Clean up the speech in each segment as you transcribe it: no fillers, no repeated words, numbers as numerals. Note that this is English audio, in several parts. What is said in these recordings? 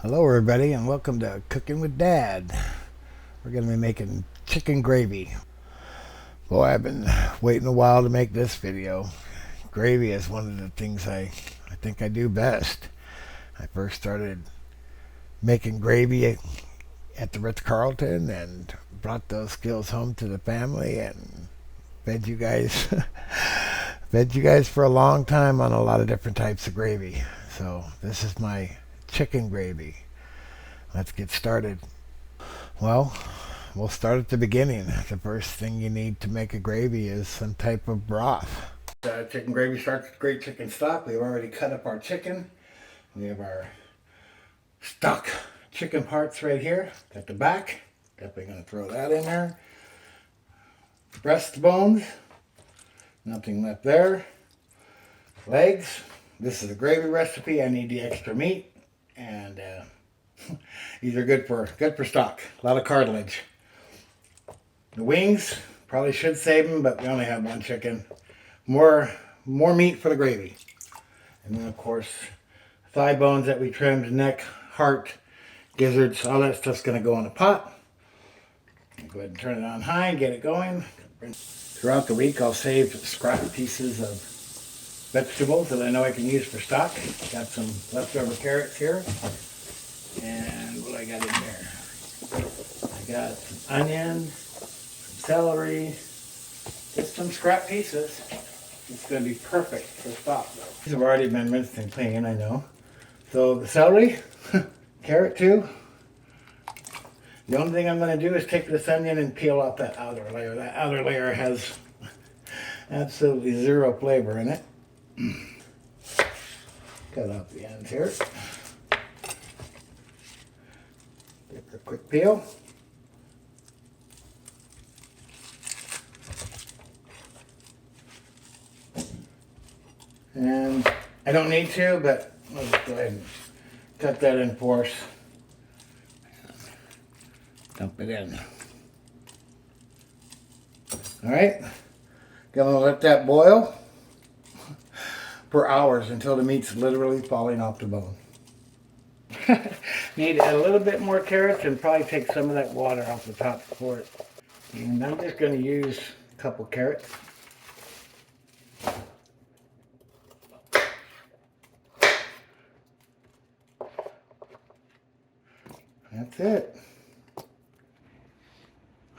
Hello everybody and welcome to Cooking with Dad. We're going to be making chicken gravy. Boy, I've been waiting a while to make this video. Gravy is one of the things I think I do best. I first started making gravy at the Ritz-Carlton and brought those skills home to the family and fed you guys fed you guys for a long time on a lot of different types of gravy. So this is my chicken gravy. Let's get started. Well, we'll start at the beginning. The first thing you need to make a gravy is some type of broth. Chicken gravy starts with great chicken stock. We've already cut up our chicken. We have our stock chicken parts right here. Got the back. Definitely going to throw that in there. Breastbones. Nothing left there. Legs. This is a gravy recipe. I need the extra meat. And these are good for stock. A lot of cartilage. The wings, probably should save them, but we only have one chicken. More meat for the gravy. And then of course, thigh bones that we trimmed, neck, heart, gizzards, all that stuff's gonna go in a pot. Go ahead and turn it on high and get it going. Throughout the week, I'll save scrap pieces of vegetables that I know I can use for stock. Got some leftover carrots here. And what I got in there? I got some onions, some celery, just some scrap pieces. It's going to be perfect for stock though. These have already been rinsed and cleaned, I know. So the celery, carrot too. The only thing I'm going to do is take this onion and peel off that outer layer. That outer layer has absolutely zero flavor in it. Cut off the ends here. Give her a quick peel. And I don't need to, but I'll just go ahead and cut that in fours. Dump it in. Alright, gonna let that boil for hours until the meat's literally falling off the bone. Need to add a little bit more carrots and probably take some of that water off the top for it. And I'm just going to use a couple carrots. That's it.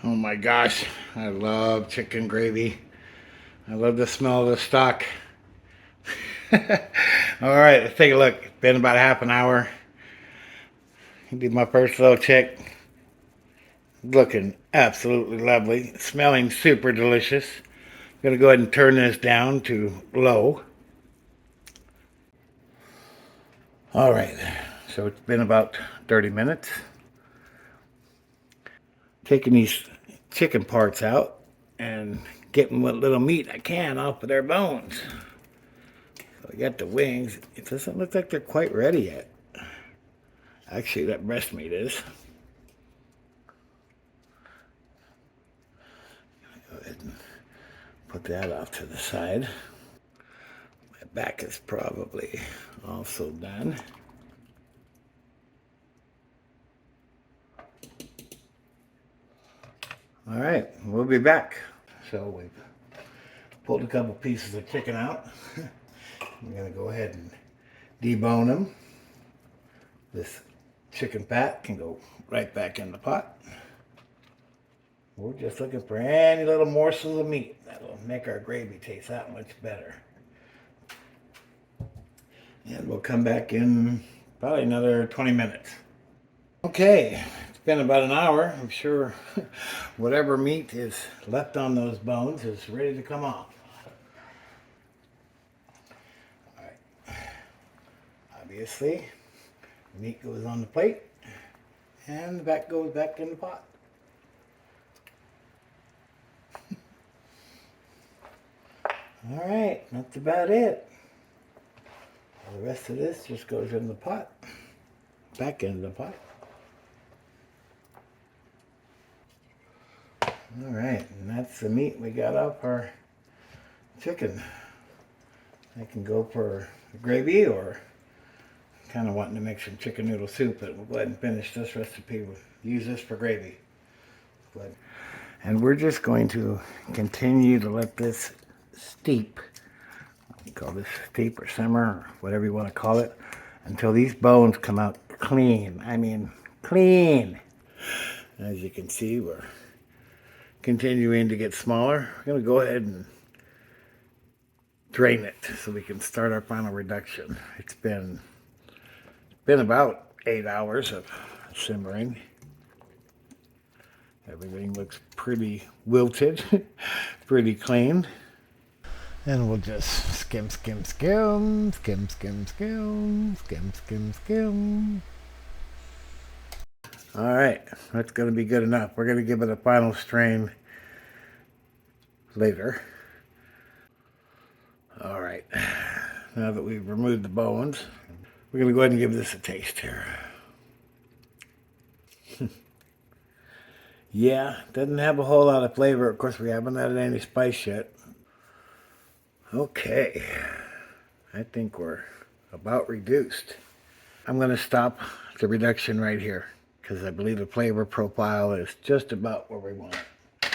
Oh my gosh, I love chicken gravy. I love the smell of the stock. Alright, let's take a look. It's been about half an hour. Did my first little check. Looking absolutely lovely. Smelling super delicious. I'm going to go ahead and turn this down to low. Alright, so it's been about 30 minutes. Taking these chicken parts out and getting what little meat I can off of their bones. So I got the wings. It doesn't look like they're quite ready yet. Actually, that breast meat is. Go ahead and put that off to the side. My back is probably also done. All right, we'll be back. So we've pulled a couple pieces of chicken out. I'm gonna go ahead and debone them. This chicken fat can go right back in the pot. We're just looking for any little morsels of meat that'll make our gravy taste that much better. And we'll come back in probably another 20 minutes. Okay, it's been about an hour. I'm sure whatever meat is left on those bones is ready to come off. All right. Obviously, the meat goes on the plate and the back goes back in the pot. All right, that's about it. The rest of this just goes in the pot, back into the pot. All right, and that's the meat we got off our chicken. I can go for gravy or kind of wanting to make some chicken noodle soup, but we'll go ahead and finish this recipe. We'll use this for gravy. And we're just going to continue to let this steep. You call this steep or simmer or whatever you want to call it, until these bones come out clean. I mean, clean. As you can see, we're continuing to get smaller. We're going to go ahead and drain it so we can start our final reduction. It's been about 8 hours of simmering. Everything looks pretty wilted, pretty clean. And we'll just skim, skim, skim, skim, skim, skim, skim, skim, skim. All right, that's going to be good enough. We're going to give it a final strain later. All right, now that we've removed the bones, we're going to go ahead and give this a taste here. Yeah, doesn't have a whole lot of flavor. Of course, we haven't added any spice yet. Okay, I think we're about reduced. I'm going to stop the reduction right here because I believe the flavor profile is just about where we want it.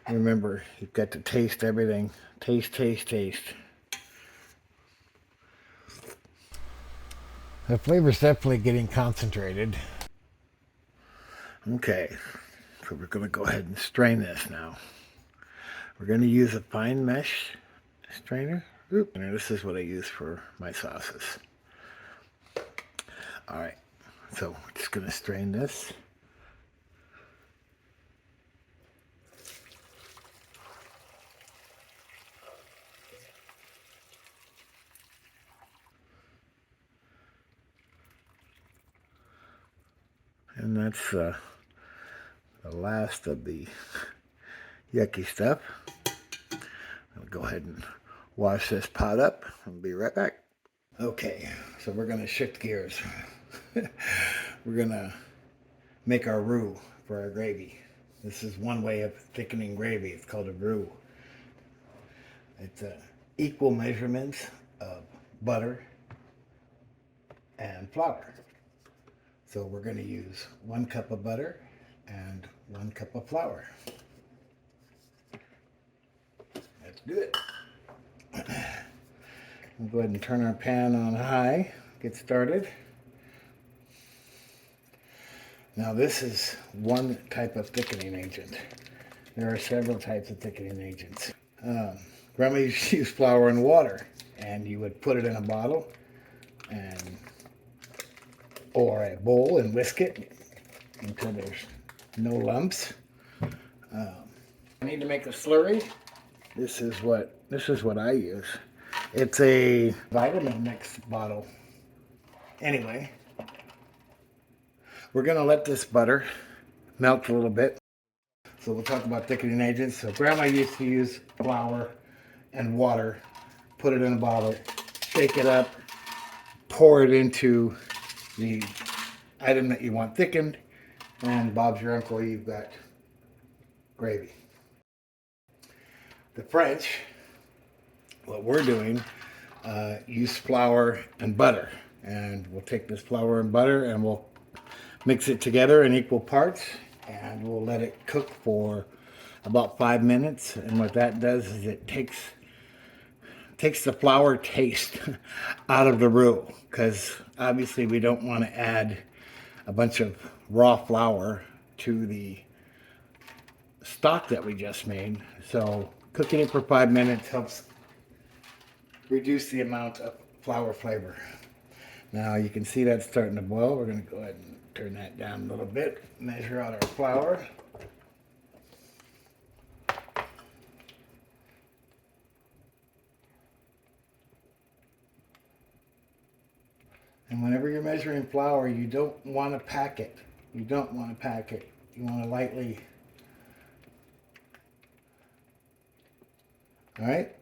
Remember, you've got to taste everything. Taste, taste, taste. The flavor's definitely getting concentrated. Okay, so we're going to go ahead and strain this now. We're going to use a fine mesh strainer. And this is what I use for my sauces. All right, so we're just going to strain this. And that's the last of the yucky stuff. I'll go ahead and wash this pot up and be right back. Okay, so we're going to shift gears. We're going to make our roux for our gravy. This is one way of thickening gravy. It's called a roux. It's equal measurements of butter and flour. So we're going to use 1 cup of butter and 1 cup of flour. Let's do it. We'll go ahead and turn our pan on high, get started. Now this is one type of thickening agent. There are several types of thickening agents. Grandma used to use flour and water, and you would put it in a bottle or a bowl and whisk it until there's no lumps. I need to make a slurry. This is what I use. It's a vitamin mix bottle. Anyway, we're gonna let this butter melt a little bit. So we'll talk about thickening agents. So Grandma used to use flour and water, put it in a bottle, shake it up, pour it into the item that you want thickened, and Bob's your uncle, you've got gravy. The French, what we're doing, use flour and butter. And we'll take this flour and butter and we'll mix it together in equal parts, and we'll let it cook for about 5 minutes. And what that does is it takes the flour taste out of the roux, because obviously we don't want to add a bunch of raw flour to the stock that we just made. So cooking it for 5 minutes helps reduce the amount of flour flavor. Now you can see that's starting to boil. We're going to go ahead and turn that down a little bit, measure out our flour. And whenever you're measuring flour, you don't want to pack it. You don't want to pack it. You want to lightly, all right?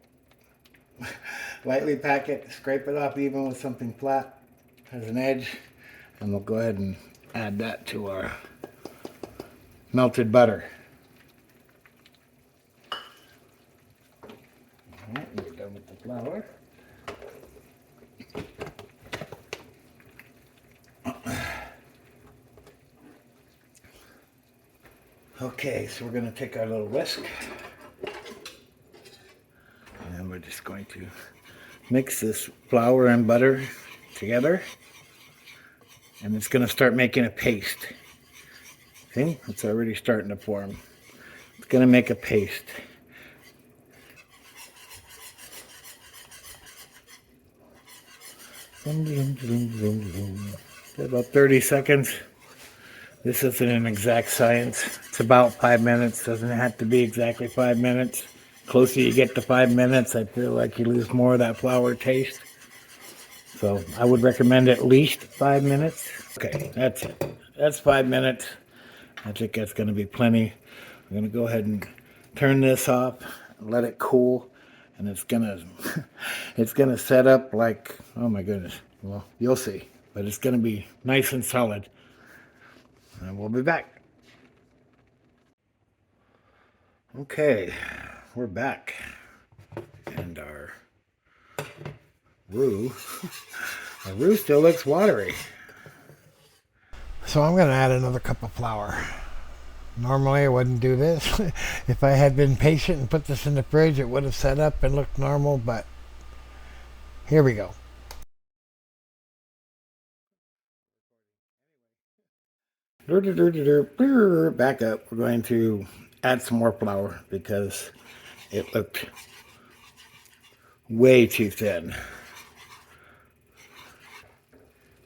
Lightly pack it, scrape it off even with something flat, has an edge, and we'll go ahead and add that to our melted butter. All right, we're done with the flour. Okay, so we're going to take our little whisk. And we're just going to mix this flour and butter together. And it's going to start making a paste. See? It's already starting to form. It's going to make a paste. About 30 seconds. This isn't an exact science. It's about 5 minutes. Doesn't have to be exactly 5 minutes. Closer you get to 5 minutes, I feel like you lose more of that flour taste. So I would recommend at least 5 minutes. Okay, that's it. That's 5 minutes. I think that's going to be plenty. I'm going to go ahead and turn this off, let it cool, and it's gonna set up like, oh my goodness. Well, you'll see, but it's going to be nice and solid. And we'll be back. Okay, we're back, and our roux still looks watery. So I'm going to add another cup of flour. Normally I wouldn't do this. If I had been patient and put this in the fridge, it would have set up and looked normal, but here we go. Back up. We're going to add some more flour because it looked way too thin.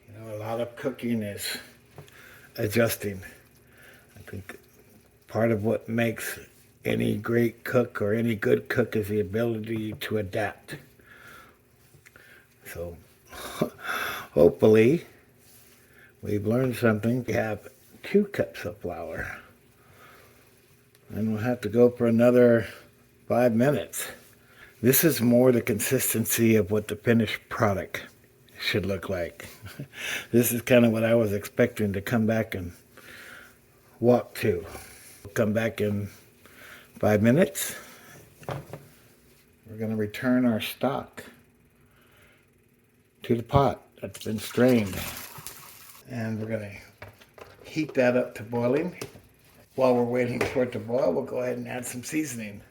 You know, a lot of cooking is adjusting. I think part of what makes any great cook or any good cook is the ability to adapt. So hopefully we've learned something. We have 2 cups of flour. And we'll have to go for another 5 minutes. This is more the consistency of what the finished product should look like. This is kind of what I was expecting to come back and walk to. We'll come back in 5 minutes. We're going to return our stock to the pot that's been strained. And we're going to heat that up to boiling. While we're waiting for it to boil, we'll go ahead and add some seasoning.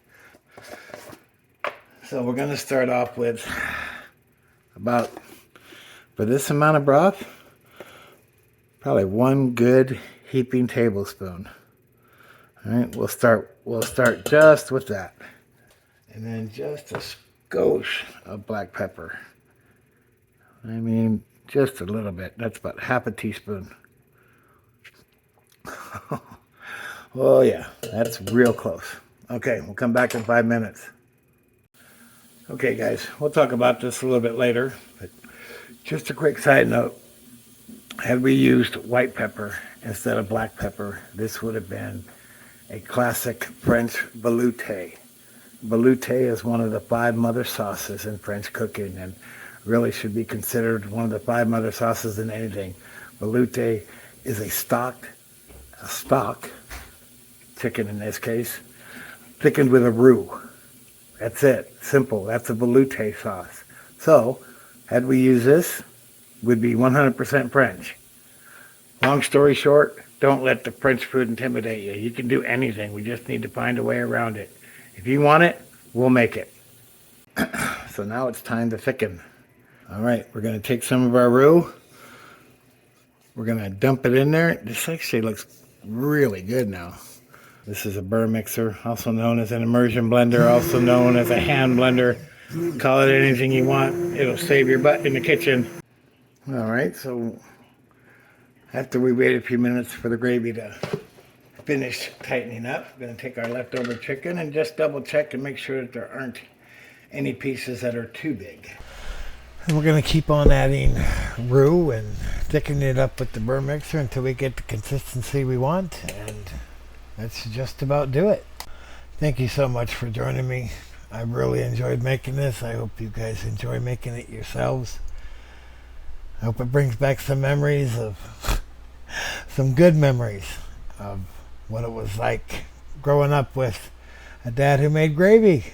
So we're going to start off with about, for this amount of broth, probably 1 good heaping tablespoon. All right, we'll start just with that. And then just a skosh of black pepper. I mean, just a little bit. That's about half a teaspoon. Oh yeah, that's real close. Okay, we'll come back in 5 minutes. Okay guys, we'll talk about this a little bit later, but just a quick side note. Had we used white pepper instead of black pepper, this would have been a classic French velouté. Velouté is one of the 5 mother sauces in French cooking and really should be considered one of the 5 mother sauces in anything. Velouté is a stock chicken in this case, thickened with a roux. That's it. Simple. That's a velouté sauce. So, had we used this, would be 100% French. Long story short, don't let the French food intimidate you. You can do anything. We just need to find a way around it. If you want it, we'll make it. So now it's time to thicken. All right, we're going to take some of our roux. We're going to dump it in there. This actually looks really good now. This is a burr mixer, also known as an immersion blender, also known as a hand blender. Call it anything you want. It'll save your butt in the kitchen. All right, so after we wait a few minutes for the gravy to finish tightening up, we're going to take our leftover chicken and just double check and make sure that there aren't any pieces that are too big. And we're going to keep on adding roux and thickening it up with the burr mixer until we get the consistency we want, and that's just about do it. Thank you so much for joining me. I really enjoyed making this. I hope you guys enjoy making it yourselves. I hope it brings back some memories of some good memories of what it was like growing up with a dad who made gravy.